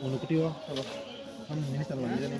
Uno ketiga, kan ini salah lagi nih.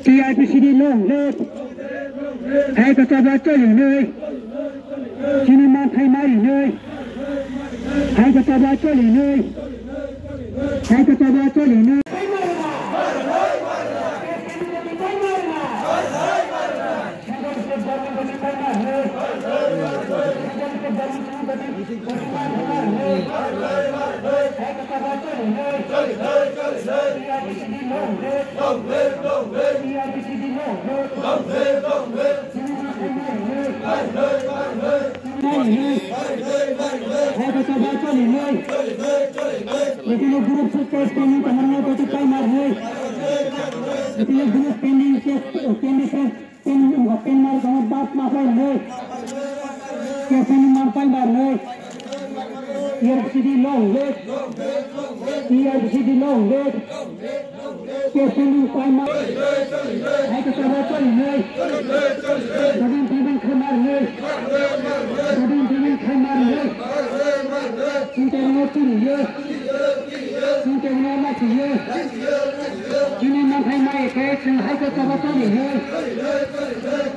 TIPCD long live. Hai cái cho ba chơi nơi. Sini mang thay mai nơi. Hai cái cho ba chơi nơi. Hai cái cho ba chơi nơi. Itu grup sukses pending temannya itu kai marne. Itu grup pending pending mar sama baat maafai ne. Ke pending marpai marne. TIPCD long live. TIPCD long live. Ke pending kai mar. Hai ke sabar chal ne. Kadang pending khamar ne. Kadang pending khamar ne. Internet ni ye. Internet mati ye. Kini makai mai ke hai ke sabar chal ne.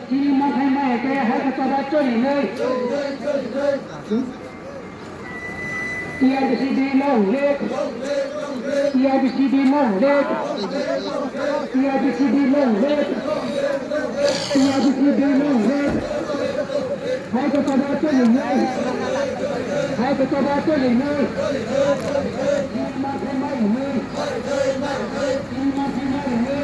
Kini makai mai ke hai ke sabar chal ne. TIPCD long live. TIPCD long live. TIPCD long live. TIPCD long live. Hai ke sabar chal ne. Hai ke sabar chal ne. Makai mai ne. Makai mai ne.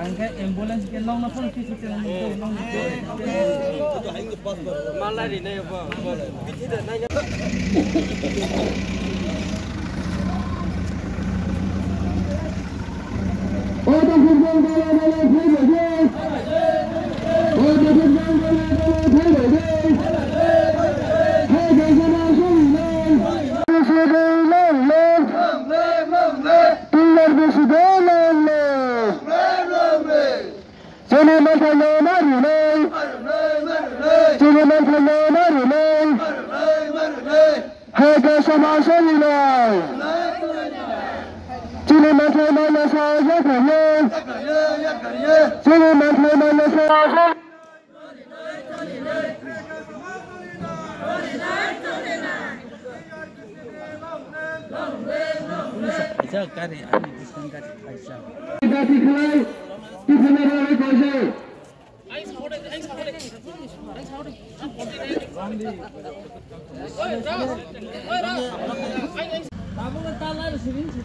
angka ambulans ke long na pun kisi tenan long malah di na apa biti dah nanya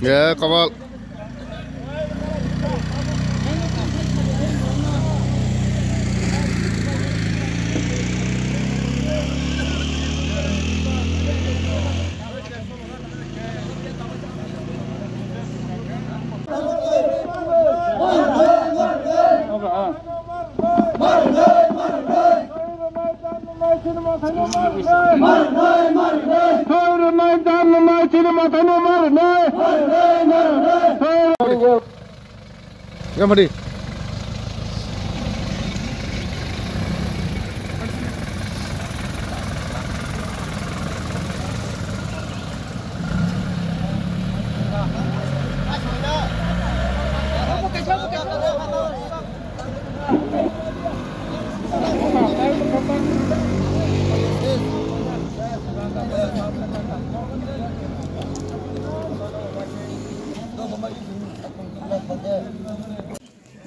Ya, kawal. Ya, mari.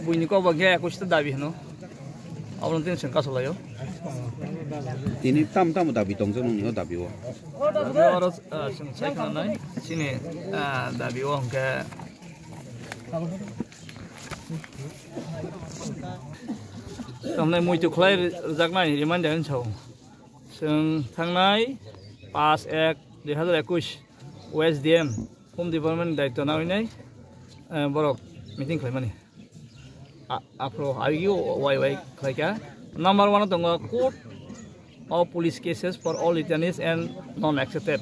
Bunyi kau bagai aku sudah dabi no, awalnya tu sengkak selayo. Ini tam dabi tongso nung nyo dabi wa. Dabi orang sengkak mana? Sini dabi orang ke. Tamnai mui tu kelai rejak nai iman jangan cau. Seng thang nai pas ek 2021 USDM Home Department daito nau ini borok meeting kelai mani. Afro ayu wai kelai kya. Number 1 tunggu court of police cases for all returnees and non-accepted.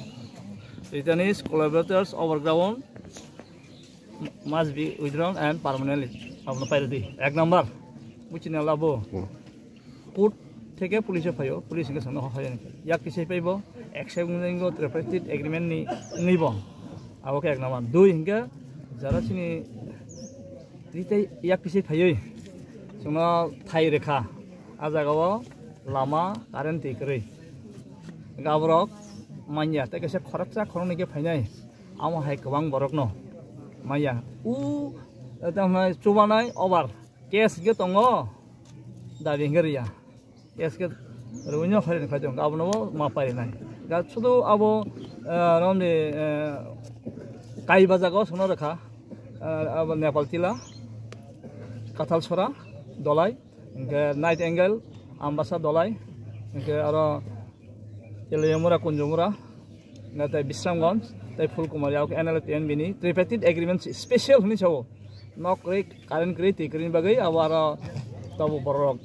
Returnees, collaborators over ground must be withdrawn and permanently. Apno pairadi. Ek number. Bucina labo. Court থেকে পুলিশে পাইও police কে সঙ্গে হয় ইয়াক কিসে পাইব acceptance ট্রিপার্টিট agreement নিব আবকে এক নাম্বার দুই হিংকা যারা চিনি রিতে ইয়াক কিসে পাইই সঙ্গে থাই রেখা আজাগাও লামা কারেন্ট তিকরে গাবরক মাইয়া তে কেসে খরচা খরনিকে ফাইনাই আমো হাই গোबां বরক ন মাইয়া উ তামনাই চুবানাই ওভার কেস গে দङ দাবি হিংगरिया Eske runya khari khajong abno ma pari nai ga chudo abo ramne kai baja go sono rakha abo Nepal tila kathal chora dolai ge night angle ambasa dolai ge aro Eliamura kunjumura natai Bisramganj tai Fulkumari au NL TNB tripartite agreement special huni chao nok rek current rate tikrin bagai awara tabu borok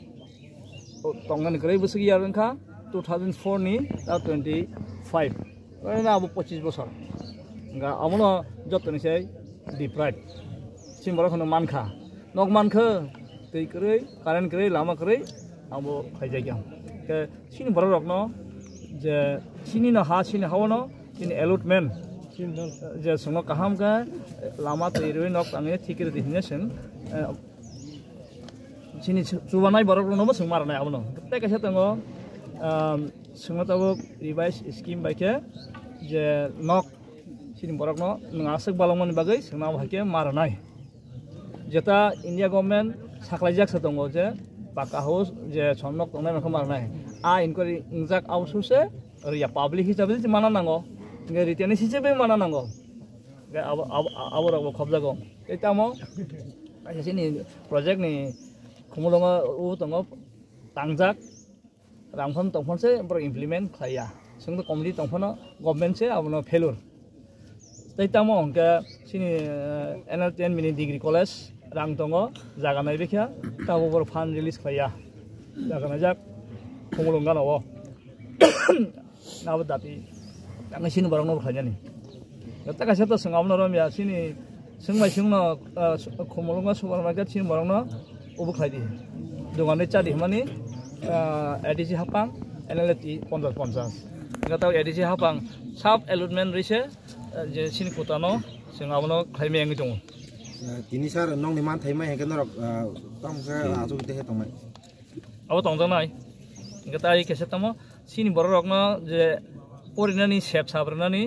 tongan kere busigi yaran kha 2004 ni ta 25 na abu 25 bosor nga amono jotoni sei deprived simbara khono mankha nok mankha tei kere current kere lama kere abu khaijai gyam ke sini borok rokno je sini na ha sini hawono sini allotment je sono kaham ka lama tei roi nok ange thikir definition sini cubanai borok no sing marnai abono te kaisa tango singo tabo revise scheme baike je nok sini borok no ngasek balongmani bagai singna bhake marnai jeta India government saklaijak satongo je paka house je chonnok tongnai makha marnai a inquiry injak aususe ria public hisabe mana nango nge return hisabe mana nango abo rok khobjago tei tamo sini project ni khumulongo u tongo tangjak rangpham tongphon se bro implement khaya sungto committee tongphono government se abono failure tei tamo hongke sini NL10 mini degree college rang tongo jaga nai bekha tabo bro fund release khaya jaga najak khumulonga no nabo dati ang sini barang no khanya ni ta ka seta sangam no romya sini sungmai sungno khumulonga supermarket sini barang no ubu khaidi dogane chadi mani ADC hapang NLT 50 ngata ADC hapang sub allotment rise je sini kutano singawno khaime ang jong Ini sar nong niman thai mai ke norok tam ke asu te he tomai abo tongjang nai ngata ai kese tamo sini borok no je porinani sep sabrani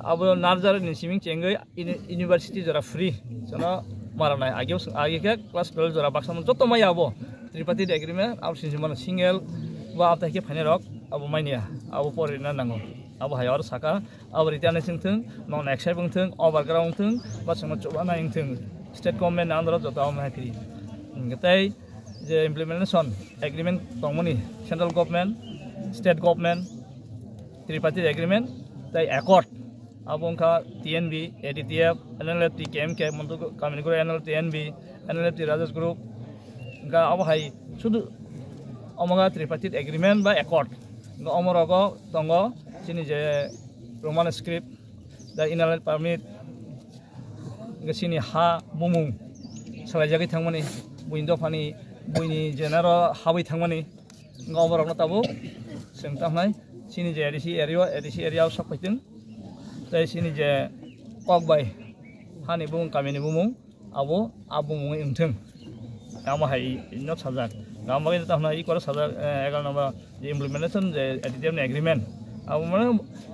abo narjar ni siming chengai university jara free jana maranai age ke class 12 jara baksam joto mai abo tripartite agreement abo sinjimana single ba apta ke phane rok abo mainia abo porina nango abo hayar saka abo ritane singthung non exai bungthung overground thung ba sangma chobana ingthung state government andro joto am happy ngatai je implementation agreement tongmani central government state government tripartite agreement tai accord abongka TNB ADTF NLT KMK montu kamini guru NLT TNB NLT Rajas Group ga abo hai sudu omoga tripartite agreement ba accord ga omorogo tongo sini je Roman script da inal permit ga sini ha bumung salajagi thangmani buindo phani buini jenaro hawi thangmani ga omorogno tabu sengtamnai sini je ADC area sakpaitung tai sini je kokbai hani bumung kamini bumung abo abumung ingthung amo hai inno sajak gambai tamna I kora sajak 11 number je implementation je ADTF agreement abo mane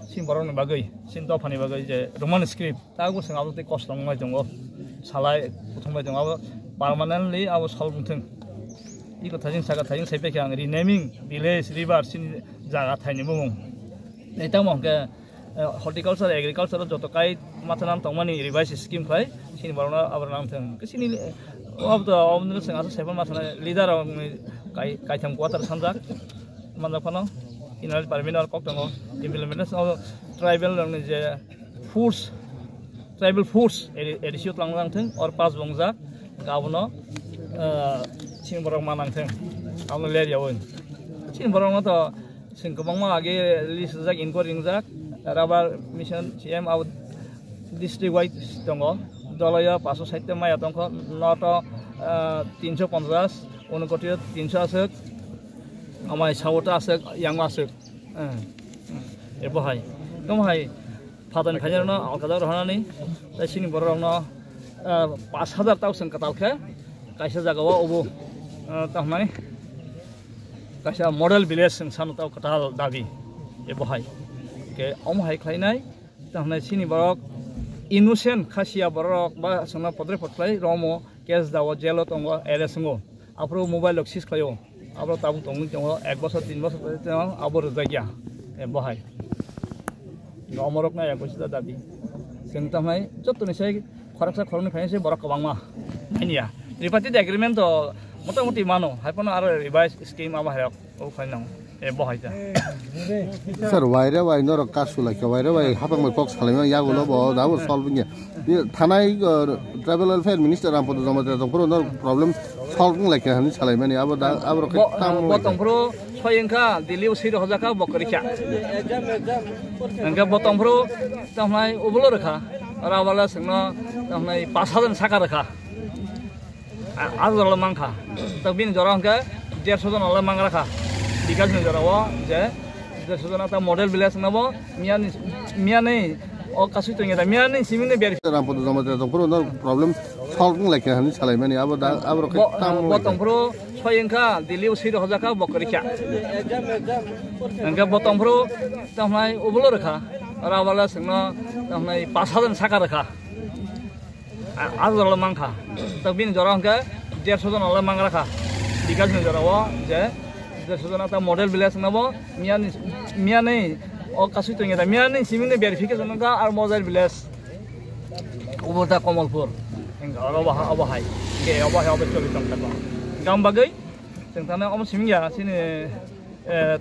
sin borong bagai sin to phani bagai je Roman script tago sangabo te cost ngai jongo salai prothomai jongo abo permanently abo solbungthung I ko thajing saga thajing saipe kyang renaming village river sin jaga thaini bumung etamo ke horticulture agriculture joto kai mathanam tongmani revise scheme khai sini barona abar nam thang sini of the omnibus sing asa seven mathana leader kai tham quarter sanjak manjak phano inal permanent or koktango implementation of tribal je tribal foods edisio tlangang thang or pas bongjak gabono sini borong manang thang amno ler yawon sini borong to sing kabangma age list jak inquiry jak Rabar mission CM out district wide tongo dolaya 560 maya tongko noto 350 unokoti 300 asek amai sawota asek yang asek ebo hai tom hai phadan khajarno alkadar hanani sini borongno 5000 tausen katalkhe kaisa jagawa obo tamnai kaisa model village san taw katal dabi ebo hai ke om hai khlainai tamnai sini borok innocent khasia borok ba sona podre potklai romo kes dawo jelo tongo eresungo apro mobile loxis khlayo apro tabu tongi tongo 1 বছর 3 বছর tongo abor jagya e bahai romorok na yakosida dabi sing tamai jotoni sai kharaksa khoroni khainse borok kabangma mania tripartite agreement to motamoti mano haipono aro revise scheme ama hayok o khainang e bahai ta sir waire wai nor kasula ke waire wai hapang mai box khalai ya gulo bo dabo solve nya thanai travel welfare minister am podo jamate to pro problem solve like hani chalai mani abo tam botong pro soyengka diliu siro hojaka bokrikya engka botong pro tamnai ubulo rekha rawala singno tamnai 5000 saka rekha azol mangkha tabin jorangka 150 jon ala mangrakha dikas ni jorawo je sudana model village nabo miani o kasu to ngeda miani simine beri ram podo jamate to pro problem solve like hani chalai mani abo tam botong pro soyengka diliu siro hojaka bokrikya engka botong pro tamnai ubulo rekha rawala singno tamnai 5000 saka rekha azol mangkha tabin jorangka 150 jon ala mangrakha dikas ni jorawo je sudana model village nabo miani o kasu to ngeda miani simine verification ga ar model village Ubota Komalpur enggak awahai ge awahai cobi tong taba gam bagai sing tanah simingya sini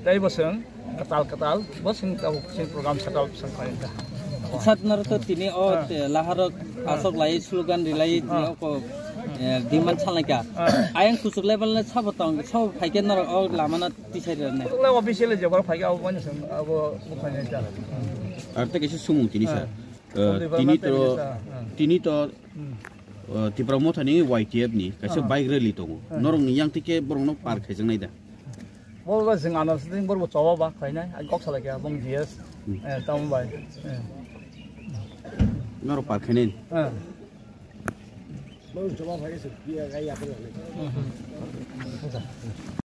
tai boseng ketal boseng tahu sing program setal sangkainta sat narto tini laharok asok lai slogan dilai ko diman chalaka ayang kusuk level na sabotong so phaiken nar lamana tisai ne le official je bar phaiga awon sing abo bukhane ta arte kesi sumung tini sa tini to ti promote ni YTF ni kasi bike rally to norong ni yang tike borong no park khajang nai da bolga sing anar sing bor bo chawa ba khainai ai kok sala kya bong gs tam bai noro park khainen Belum coba pakai sedia kayak apa